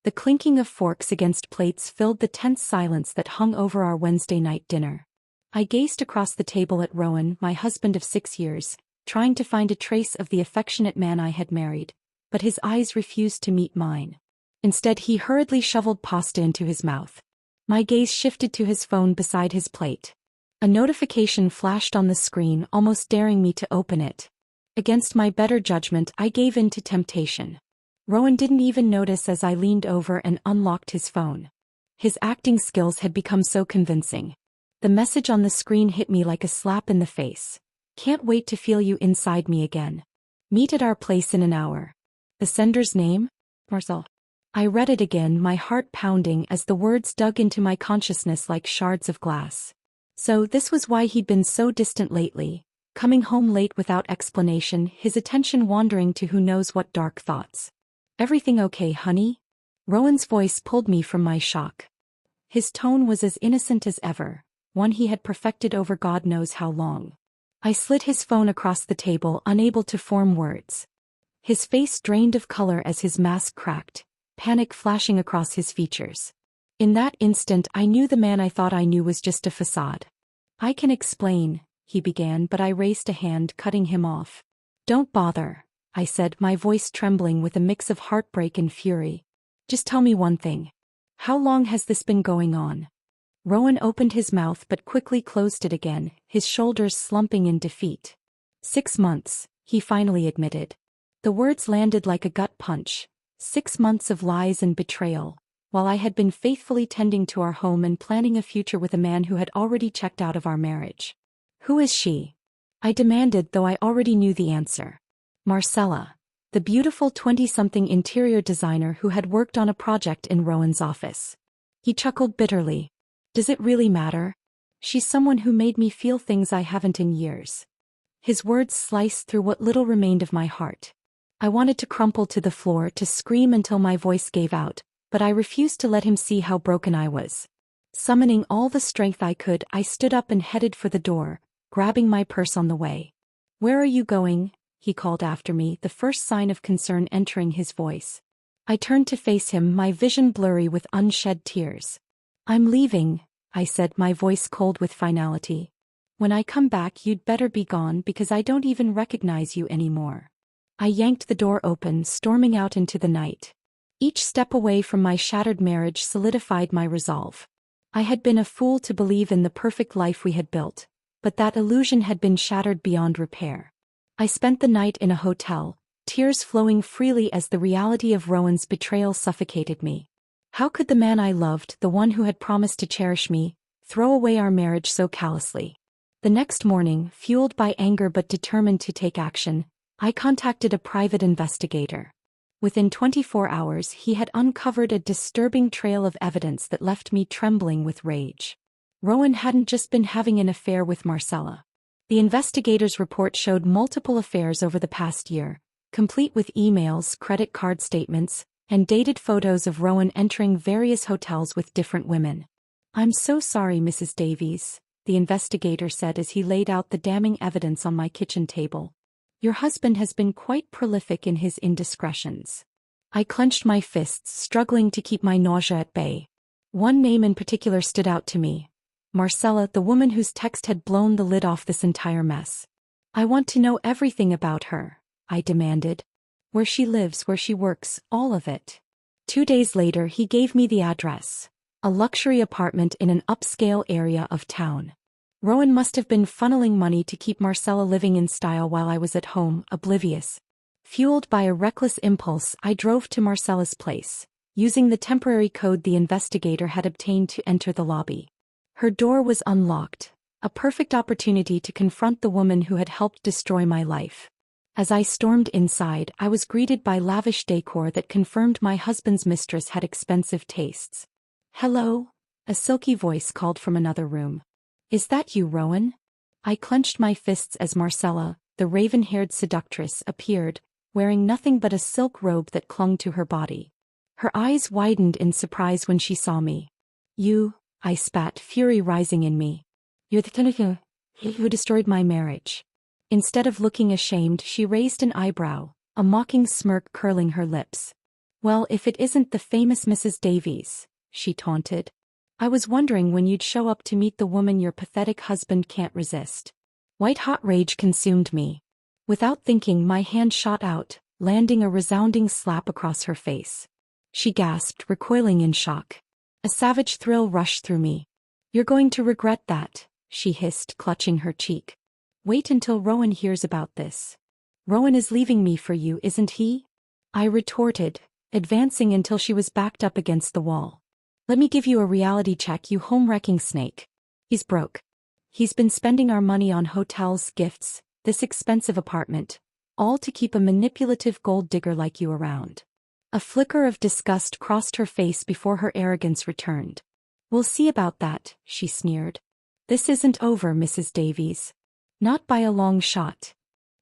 The clinking of forks against plates filled the tense silence that hung over our Wednesday night dinner. I gazed across the table at Rowan, my husband of 6 years, trying to find a trace of the affectionate man I had married, but his eyes refused to meet mine. Instead, he hurriedly shoveled pasta into his mouth. My gaze shifted to his phone beside his plate. A notification flashed on the screen, almost daring me to open it. Against my better judgment, I gave in to temptation. Rowan didn't even notice as I leaned over and unlocked his phone. His acting skills had become so convincing. The message on the screen hit me like a slap in the face. Can't wait to feel you inside me again. Meet at our place in an hour. The sender's name? Marcel. I read it again, my heart pounding as the words dug into my consciousness like shards of glass. So this was why he'd been so distant lately, coming home late without explanation, his attention wandering to who knows what dark thoughts. Everything okay, honey? Rowan's voice pulled me from my shock. His tone was as innocent as ever, one he had perfected over God knows how long. I slid his phone across the table, unable to form words. His face drained of color as his mask cracked, panic flashing across his features. In that instant, I knew the man I thought I knew was just a facade. I can explain, he began, but I raised a hand, cutting him off. Don't bother, I said, my voice trembling with a mix of heartbreak and fury. Just tell me one thing. How long has this been going on? Rowan opened his mouth but quickly closed it again, his shoulders slumping in defeat. 6 months, he finally admitted. The words landed like a gut punch. 6 months of lies and betrayal, while I had been faithfully tending to our home and planning a future with a man who had already checked out of our marriage. Who is she? I demanded, though I already knew the answer. Marcella, the beautiful 20-something interior designer who had worked on a project in Rowan's office. He chuckled bitterly. Does it really matter? She's someone who made me feel things I haven't in years. His words sliced through what little remained of my heart. I wanted to crumple to the floor, to scream until my voice gave out, but I refused to let him see how broken I was. Summoning all the strength I could, I stood up and headed for the door, grabbing my purse on the way. Where are you going? He called after me, the first sign of concern entering his voice. I turned to face him, my vision blurry with unshed tears. I'm leaving, I said, my voice cold with finality. When I come back, you'd better be gone because I don't even recognize you anymore. I yanked the door open, storming out into the night. Each step away from my shattered marriage solidified my resolve. I had been a fool to believe in the perfect life we had built, but that illusion had been shattered beyond repair. I spent the night in a hotel, tears flowing freely as the reality of Rowan's betrayal suffocated me. How could the man I loved, the one who had promised to cherish me, throw away our marriage so callously? The next morning, fueled by anger but determined to take action, I contacted a private investigator. Within 24 hours, he had uncovered a disturbing trail of evidence that left me trembling with rage. Rowan hadn't just been having an affair with Marcella. The investigator's report showed multiple affairs over the past year, complete with emails, credit card statements, and dated photos of Rowan entering various hotels with different women. I'm so sorry, Mrs. Davies, the investigator said as he laid out the damning evidence on my kitchen table. Your husband has been quite prolific in his indiscretions. I clenched my fists, struggling to keep my nausea at bay. One name in particular stood out to me. Marcella, the woman whose text had blown the lid off this entire mess. I want to know everything about her, I demanded. Where she lives, where she works, all of it. 2 days later, he gave me the address. A luxury apartment in an upscale area of town. Rowan must have been funneling money to keep Marcella living in style while I was at home, oblivious. Fueled by a reckless impulse, I drove to Marcella's place, using the temporary code the investigator had obtained to enter the lobby. Her door was unlocked, a perfect opportunity to confront the woman who had helped destroy my life. As I stormed inside, I was greeted by lavish decor that confirmed my husband's mistress had expensive tastes. Hello? A silky voice called from another room. Is that you, Rowan? I clenched my fists as Marcella, the raven-haired seductress, appeared, wearing nothing but a silk robe that clung to her body. Her eyes widened in surprise when she saw me. You, I spat, fury rising in me. You're the Tanuka who destroyed my marriage. Instead of looking ashamed, she raised an eyebrow, a mocking smirk curling her lips. Well, if it isn't the famous Mrs. Davies, she taunted. I was wondering when you'd show up to meet the woman your pathetic husband can't resist. White-hot rage consumed me. Without thinking, my hand shot out, landing a resounding slap across her face. She gasped, recoiling in shock. A savage thrill rushed through me. You're going to regret that, she hissed, clutching her cheek. Wait until Rowan hears about this. Rowan is leaving me for you, isn't he? I retorted, advancing until she was backed up against the wall. Let me give you a reality check, you home-wrecking snake. He's broke. He's been spending our money on hotels, gifts, this expensive apartment, all to keep a manipulative gold digger like you around. A flicker of disgust crossed her face before her arrogance returned. We'll see about that, she sneered. This isn't over, Mrs. Davies. Not by a long shot.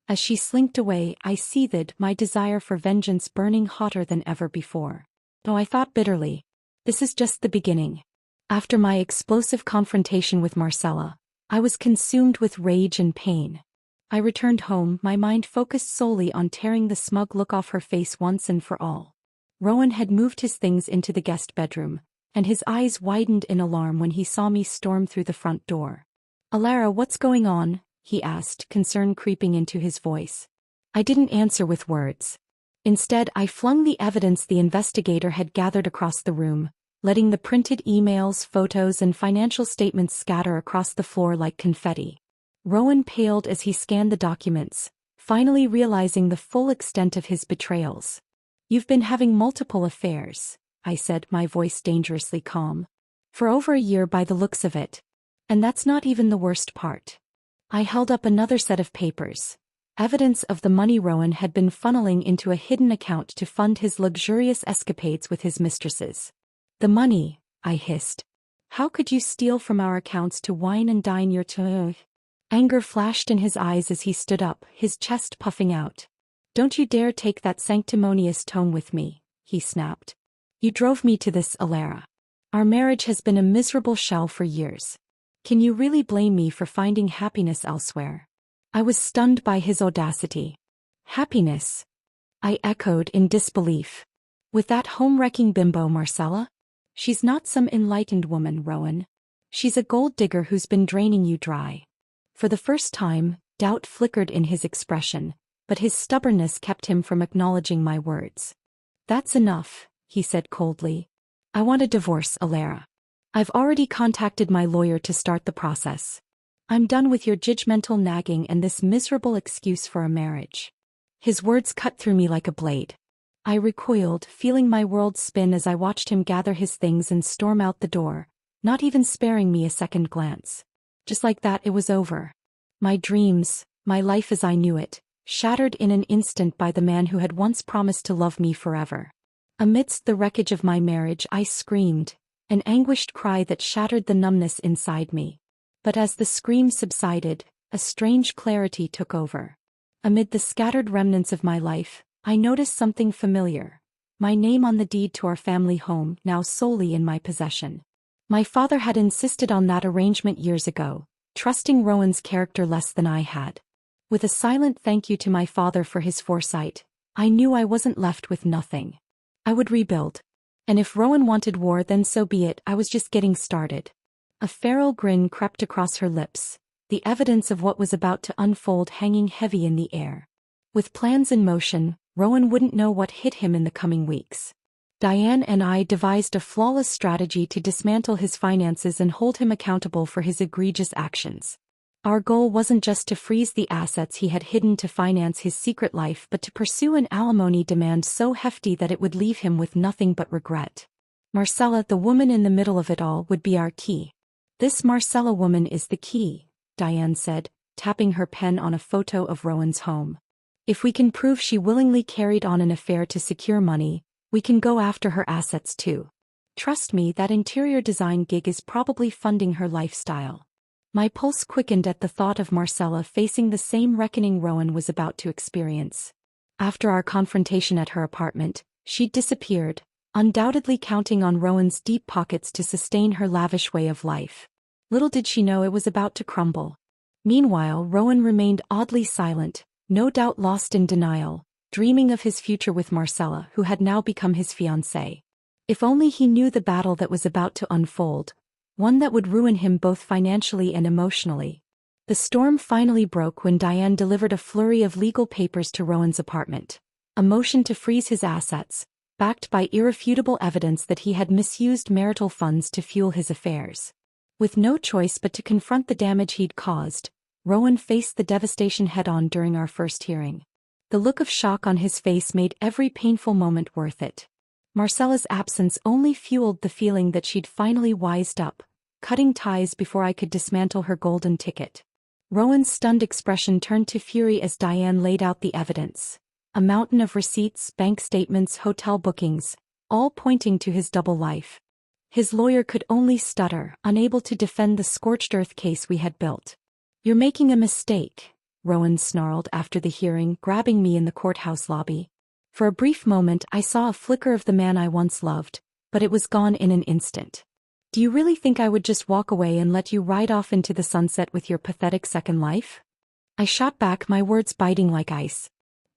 As she slinked away, I seethed, my desire for vengeance burning hotter than ever before. Oh, I thought bitterly. This is just the beginning. After my explosive confrontation with Marcella, I was consumed with rage and pain. I returned home, my mind focused solely on tearing the smug look off her face once and for all. Rowan had moved his things into the guest bedroom, and his eyes widened in alarm when he saw me storm through the front door. Alara, what's going on? He asked, concern creeping into his voice. I didn't answer with words. Instead, I flung the evidence the investigator had gathered across the room, letting the printed emails, photos, and financial statements scatter across the floor like confetti. Rowan paled as he scanned the documents, finally realizing the full extent of his betrayals. You've been having multiple affairs, I said, my voice dangerously calm. For over a year by the looks of it. And that's not even the worst part. I held up another set of papers. Evidence of the money Rowan had been funneling into a hidden account to fund his luxurious escapades with his mistresses. The money, I hissed. How could you steal from our accounts to wine and dine your Anger flashed in his eyes as he stood up, his chest puffing out. Don't you dare take that sanctimonious tone with me, he snapped. You drove me to this, Alara. Our marriage has been a miserable shell for years. Can you really blame me for finding happiness elsewhere? I was stunned by his audacity. Happiness? I echoed in disbelief. With that home-wrecking bimbo Marcella? She's not some enlightened woman, Rowan. She's a gold digger who's been draining you dry. For the first time, doubt flickered in his expression, but his stubbornness kept him from acknowledging my words. That's enough, he said coldly. I want a divorce, Alara. I've already contacted my lawyer to start the process. I'm done with your judgmental nagging and this miserable excuse for a marriage. His words cut through me like a blade. I recoiled, feeling my world spin as I watched him gather his things and storm out the door, not even sparing me a second glance. Just like that, it was over. My dreams, my life as I knew it, shattered in an instant by the man who had once promised to love me forever. Amidst the wreckage of my marriage, I screamed, an anguished cry that shattered the numbness inside me. But as the scream subsided, a strange clarity took over. Amid the scattered remnants of my life, I noticed something familiar. My name on the deed to our family home, now solely in my possession. My father had insisted on that arrangement years ago, trusting Rowan's character less than I had. With a silent thank you to my father for his foresight, I knew I wasn't left with nothing. I would rebuild. And if Rowan wanted war, then so be it, I was just getting started. A feral grin crept across her lips, the evidence of what was about to unfold hanging heavy in the air. With plans in motion, Rowan wouldn't know what hit him in the coming weeks. Diane and I devised a flawless strategy to dismantle his finances and hold him accountable for his egregious actions. Our goal wasn't just to freeze the assets he had hidden to finance his secret life, but to pursue an alimony demand so hefty that it would leave him with nothing but regret. Marcella, the woman in the middle of it all, would be our key. This Marcella woman is the key, Diane said, tapping her pen on a photo of Rowan's home. If we can prove she willingly carried on an affair to secure money, we can go after her assets too. Trust me, that interior design gig is probably funding her lifestyle. My pulse quickened at the thought of Marcella facing the same reckoning Rowan was about to experience. After our confrontation at her apartment, she'd disappeared, undoubtedly counting on Rowan's deep pockets to sustain her lavish way of life. Little did she know it was about to crumble. Meanwhile, Rowan remained oddly silent, no doubt lost in denial, dreaming of his future with Marcella, who had now become his fiancée. If only he knew the battle that was about to unfold, one that would ruin him both financially and emotionally. The storm finally broke when Diane delivered a flurry of legal papers to Rowan's apartment. A motion to freeze his assets, backed by irrefutable evidence that he had misused marital funds to fuel his affairs. With no choice but to confront the damage he'd caused, Rowan faced the devastation head-on during our first hearing. The look of shock on his face made every painful moment worth it. Marcella's absence only fueled the feeling that she'd finally wised up, cutting ties before I could dismantle her golden ticket. Rowan's stunned expression turned to fury as Diane laid out the evidence. A mountain of receipts, bank statements, hotel bookings, all pointing to his double life. His lawyer could only stutter, unable to defend the scorched earth case we had built. "You're making a mistake," Rowan snarled after the hearing, grabbing me in the courthouse lobby. For a brief moment I saw a flicker of the man I once loved, but it was gone in an instant. "Do you really think I would just walk away and let you ride off into the sunset with your pathetic second life?" I shot back, my words biting like ice.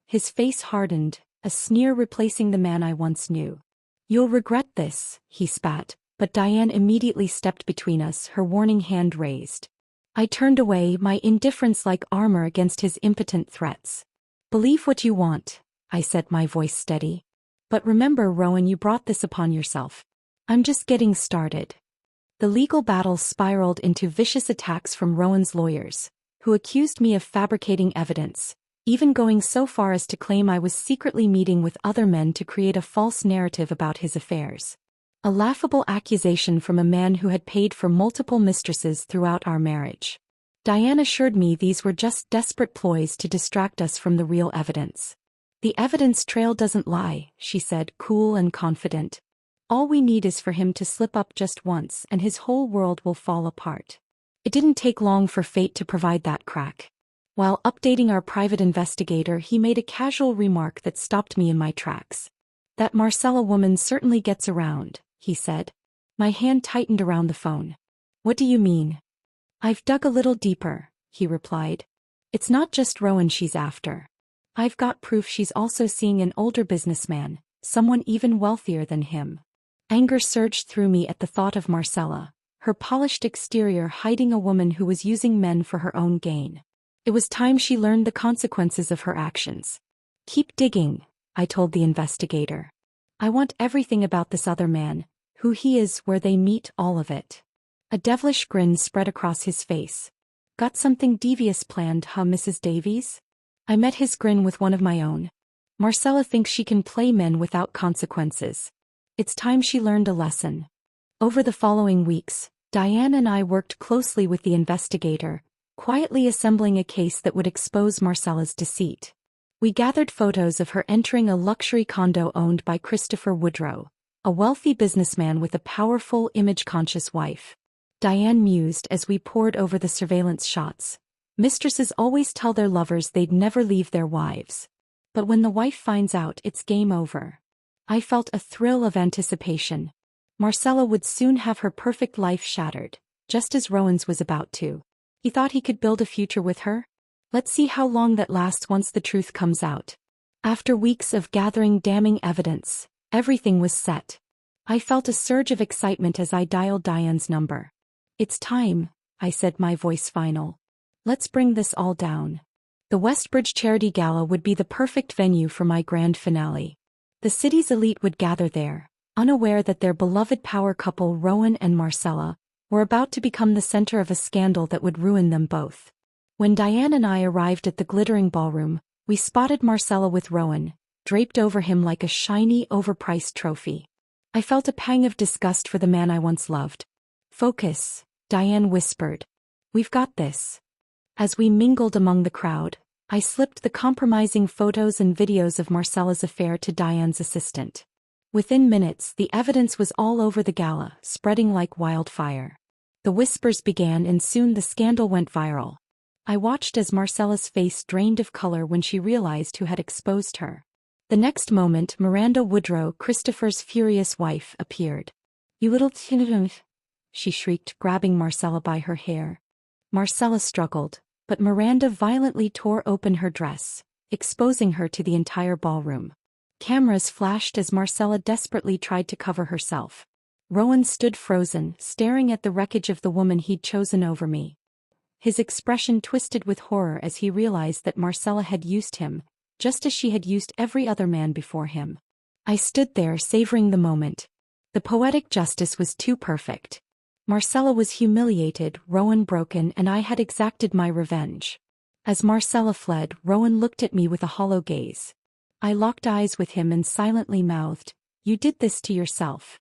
His face hardened, a sneer replacing the man I once knew. "You'll regret this," he spat, but Diane immediately stepped between us, her warning hand raised. I turned away, my indifference like armor against his impotent threats. "Believe what you want," I said, my voice steady. "But remember, Rowan, you brought this upon yourself. I'm just getting started." The legal battle spiraled into vicious attacks from Rowan's lawyers, who accused me of fabricating evidence, even going so far as to claim I was secretly meeting with other men to create a false narrative about his affairs. A laughable accusation from a man who had paid for multiple mistresses throughout our marriage. Diane assured me these were just desperate ploys to distract us from the real evidence. "The evidence trail doesn't lie," she said, cool and confident. "All we need is for him to slip up just once and his whole world will fall apart." It didn't take long for fate to provide that crack. While updating our private investigator, he made a casual remark that stopped me in my tracks. "That Marcella woman certainly gets around," he said. My hand tightened around the phone. "What do you mean?" "I've dug a little deeper," he replied. "It's not just Rowan she's after. I've got proof she's also seeing an older businessman, someone even wealthier than him." Anger surged through me at the thought of Marcella, her polished exterior hiding a woman who was using men for her own gain. It was time she learned the consequences of her actions. "Keep digging," I told the investigator. "I want everything about this other man, who he is, where they meet, all of it." A devilish grin spread across his face. "Got something devious planned, huh, Mrs. Davies?" I met his grin with one of my own. "Marcella thinks she can play men without consequences. It's time she learned a lesson." Over the following weeks, Diane and I worked closely with the investigator, quietly assembling a case that would expose Marcella's deceit. We gathered photos of her entering a luxury condo owned by Christopher Woodrow, a wealthy businessman with a powerful, image-conscious wife. Diane mused as we pored over the surveillance shots. Mistresses always tell their lovers they'd never leave their wives. But when the wife finds out, it's game over. I felt a thrill of anticipation. Marcella would soon have her perfect life shattered, just as Rowan's was about to. He thought he could build a future with her? Let's see how long that lasts once the truth comes out. After weeks of gathering damning evidence, everything was set. I felt a surge of excitement as I dialed Diane's number. "It's time," I said, my voice final. "Let's bring this all down." The Westbridge Charity Gala would be the perfect venue for my grand finale. The city's elite would gather there, unaware that their beloved power couple Rowan and Marcella were about to become the center of a scandal that would ruin them both. When Diane and I arrived at the glittering ballroom, we spotted Marcella with Rowan, draped over him like a shiny, overpriced trophy. I felt a pang of disgust for the man I once loved. "Focus," Diane whispered. "We've got this." As we mingled among the crowd, I slipped the compromising photos and videos of Marcella's affair to Diane's assistant. Within minutes, the evidence was all over the gala, spreading like wildfire. The whispers began and soon the scandal went viral. I watched as Marcella's face drained of color when she realized who had exposed her. The next moment, Miranda Woodrow, Christopher's furious wife, appeared. "You little she shrieked, grabbing Marcella by her hair. Marcella struggled, but Miranda violently tore open her dress, exposing her to the entire ballroom. Cameras flashed as Marcella desperately tried to cover herself. Rowan stood frozen, staring at the wreckage of the woman he'd chosen over me. His expression twisted with horror as he realized that Marcella had used him, just as she had used every other man before him. I stood there savoring the moment. The poetic justice was too perfect. Marcella was humiliated, Rowan broken, and I had exacted my revenge. As Marcella fled, Rowan looked at me with a hollow gaze. I locked eyes with him and silently mouthed, "You did this to yourself."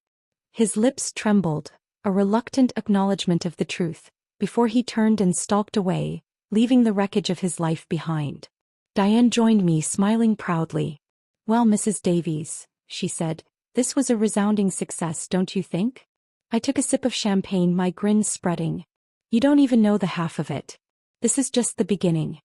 His lips trembled, a reluctant acknowledgement of the truth, before he turned and stalked away, leaving the wreckage of his life behind. Diane joined me, smiling proudly. "Well, Mrs. Davies," she said, "this was a resounding success, don't you think?" I took a sip of champagne, my grin spreading. "You don't even know the half of it. This is just the beginning."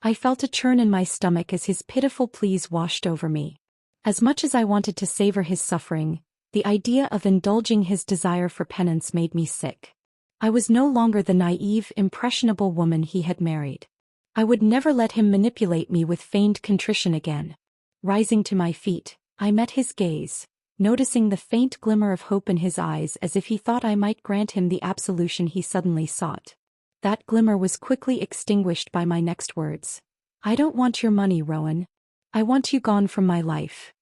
I felt a churn in my stomach as his pitiful pleas washed over me. As much as I wanted to savor his suffering, the idea of indulging his desire for penance made me sick. I was no longer the naive, impressionable woman he had married. I would never let him manipulate me with feigned contrition again. Rising to my feet, I met his gaze, noticing the faint glimmer of hope in his eyes, as if he thought I might grant him the absolution he suddenly sought. That glimmer was quickly extinguished by my next words. "I don't want your money, Rowan. I want you gone from my life."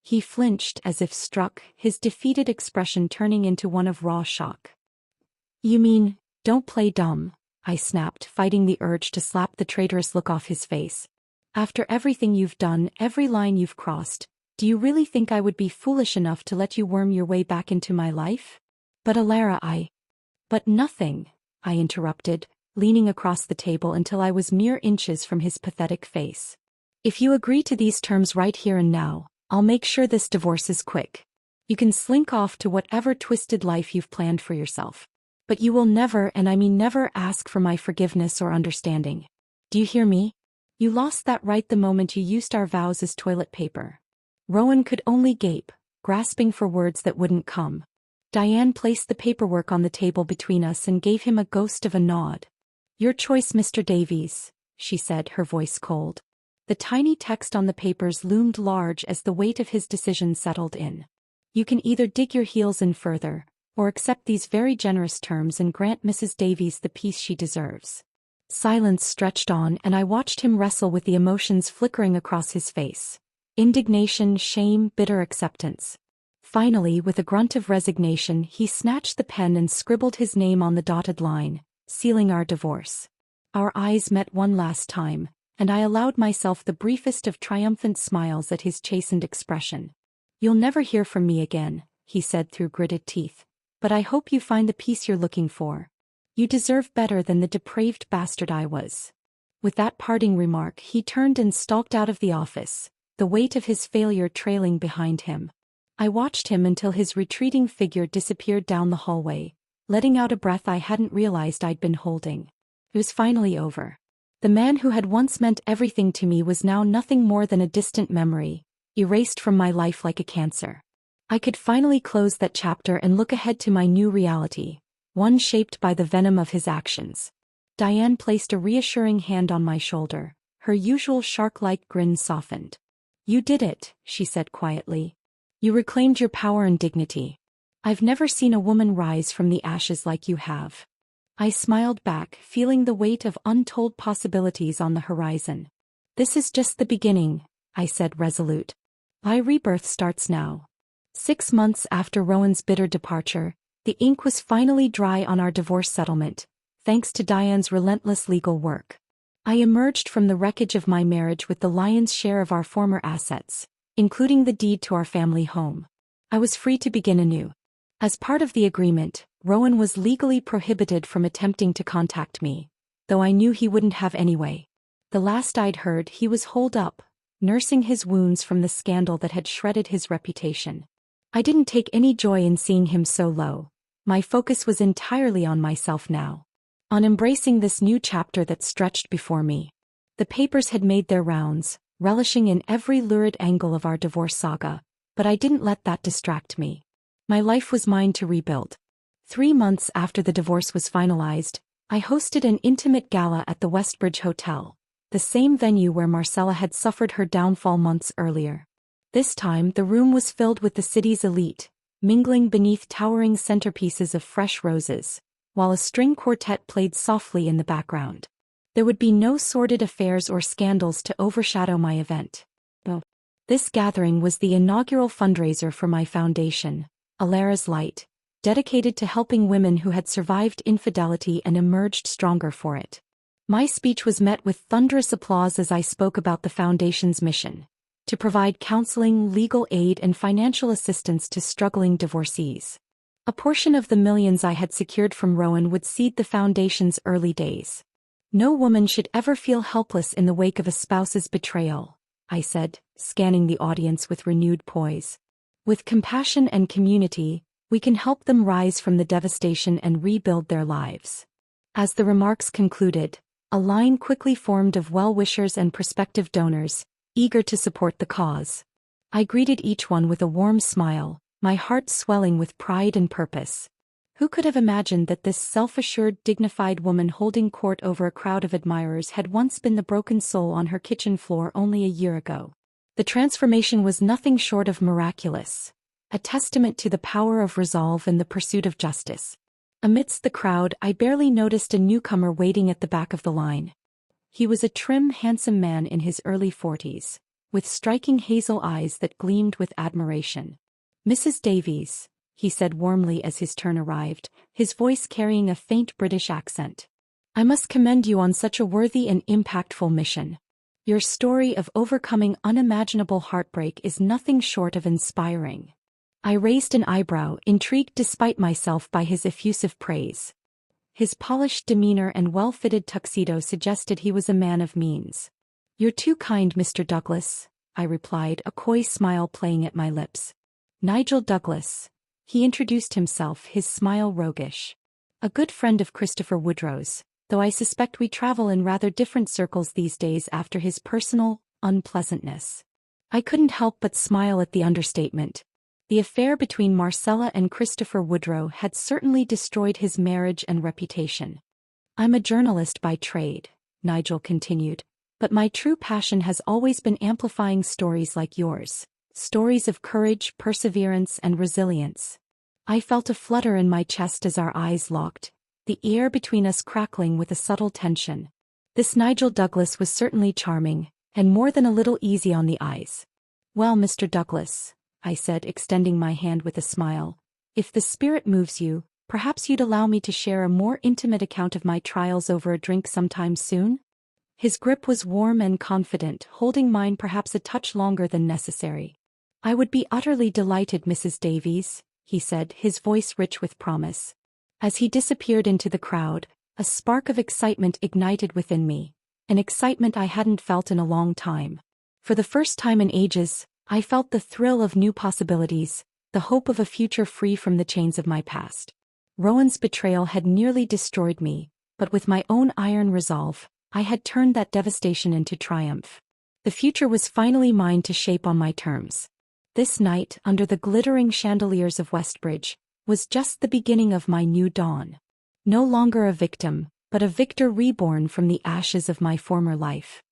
He flinched as if struck, his defeated expression turning into one of raw shock. "You mean, don't play dumb," I snapped, fighting the urge to slap the traitorous look off his face. "After everything you've done, every line you've crossed, do you really think I would be foolish enough to let you worm your way back into my life?" "But Alara, But nothing," I interrupted, leaning across the table until I was mere inches from his pathetic face. "If you agree to these terms right here and now, I'll make sure this divorce is quick. You can slink off to whatever twisted life you've planned for yourself. But you will never, and I mean never, ask for my forgiveness or understanding. Do you hear me? You lost that right the moment you used our vows as toilet paper." Rowan could only gape, grasping for words that wouldn't come. Diane placed the paperwork on the table between us and gave him a ghost of a nod. "Your choice, Mr. Davies," she said, her voice cold. The tiny text on the papers loomed large as the weight of his decision settled in. "You can either dig your heels in further, or accept these very generous terms and grant Mrs. Davies the peace she deserves." Silence stretched on, and I watched him wrestle with the emotions flickering across his face. Indignation, shame, bitter acceptance. Finally, with a grunt of resignation, he snatched the pen and scribbled his name on the dotted line, sealing our divorce. Our eyes met one last time, and I allowed myself the briefest of triumphant smiles at his chastened expression. "You'll never hear from me again," he said through gritted teeth, "but I hope you find the peace you're looking for. You deserve better than the depraved bastard I was." With that parting remark, he turned and stalked out of the office, the weight of his failure trailing behind him. I watched him until his retreating figure disappeared down the hallway, letting out a breath I hadn't realized I'd been holding. It was finally over. The man who had once meant everything to me was now nothing more than a distant memory, erased from my life like a cancer. I could finally close that chapter and look ahead to my new reality, one shaped by the venom of his actions. Diane placed a reassuring hand on my shoulder, her usual shark-like grin softened. "You did it," she said quietly. "You reclaimed your power and dignity. I've never seen a woman rise from the ashes like you have." I smiled back, feeling the weight of untold possibilities on the horizon. "This is just the beginning," I said resolute. "My rebirth starts now." 6 months after Rowan's bitter departure, the ink was finally dry on our divorce settlement, thanks to Diane's relentless legal work. I emerged from the wreckage of my marriage with the lion's share of our former assets, including the deed to our family home. I was free to begin anew. As part of the agreement, Rowan was legally prohibited from attempting to contact me, though I knew he wouldn't have anyway. The last I'd heard, he was holed up, nursing his wounds from the scandal that had shredded his reputation. I didn't take any joy in seeing him so low. My focus was entirely on myself now, on embracing this new chapter that stretched before me. The papers had made their rounds, relishing in every lurid angle of our divorce saga, but I didn't let that distract me. My life was mine to rebuild. 3 months after the divorce was finalized, I hosted an intimate gala at the Westbridge Hotel, the same venue where Marcella had suffered her downfall months earlier. This time the room was filled with the city's elite, mingling beneath towering centerpieces of fresh roses, while a string quartet played softly in the background. There would be no sordid affairs or scandals to overshadow my event. This gathering was the inaugural fundraiser for my foundation, Alara's Light, dedicated to helping women who had survived infidelity and emerged stronger for it. My speech was met with thunderous applause as I spoke about the foundation's mission: to provide counseling, legal aid, and financial assistance to struggling divorcees. A portion of the millions I had secured from Rowan would seed the foundation's early days. No woman should ever feel helpless in the wake of a spouse's betrayal, I said, scanning the audience with renewed poise. With compassion and community, we can help them rise from the devastation and rebuild their lives. As the remarks concluded, a line quickly formed of well-wishers and prospective donors, eager to support the cause. I greeted each one with a warm smile, my heart swelling with pride and purpose. Who could have imagined that this self-assured, dignified woman holding court over a crowd of admirers had once been the broken soul on her kitchen floor only a year ago? The transformation was nothing short of miraculous, a testament to the power of resolve and the pursuit of justice. Amidst the crowd, I barely noticed a newcomer waiting at the back of the line. He was a trim, handsome man in his early 40s, with striking hazel eyes that gleamed with admiration. "Mrs. Davies," he said warmly as his turn arrived, his voice carrying a faint British accent. "I must commend you on such a worthy and impactful mission. Your story of overcoming unimaginable heartbreak is nothing short of inspiring." I raised an eyebrow, intrigued despite myself by his effusive praise. His polished demeanor and well-fitted tuxedo suggested he was a man of means. "You're too kind, Mr. Douglas," I replied, a coy smile playing at my lips. "Nigel Douglas." He introduced himself, his smile roguish. "A good friend of Christopher Woodrow's, though I suspect we travel in rather different circles these days after his personal unpleasantness." I couldn't help but smile at the understatement. The affair between Marcella and Christopher Woodrow had certainly destroyed his marriage and reputation. "I'm a journalist by trade," Nigel continued, "but my true passion has always been amplifying stories like yours. Stories of courage, perseverance, and resilience." I felt a flutter in my chest as our eyes locked, the air between us crackling with a subtle tension. This Nigel Douglas was certainly charming, and more than a little easy on the eyes. "Well, Mr. Douglas," I said, extending my hand with a smile, "if the spirit moves you, perhaps you'd allow me to share a more intimate account of my trials over a drink sometime soon?" His grip was warm and confident, holding mine perhaps a touch longer than necessary. "I would be utterly delighted, Mrs. Davies," he said, his voice rich with promise. As he disappeared into the crowd, a spark of excitement ignited within me, an excitement I hadn't felt in a long time. For the first time in ages, I felt the thrill of new possibilities, the hope of a future free from the chains of my past. Rowan's betrayal had nearly destroyed me, but with my own iron resolve, I had turned that devastation into triumph. The future was finally mine to shape on my terms. This night, under the glittering chandeliers of Westbridge, was just the beginning of my new dawn. No longer a victim, but a victor reborn from the ashes of my former life.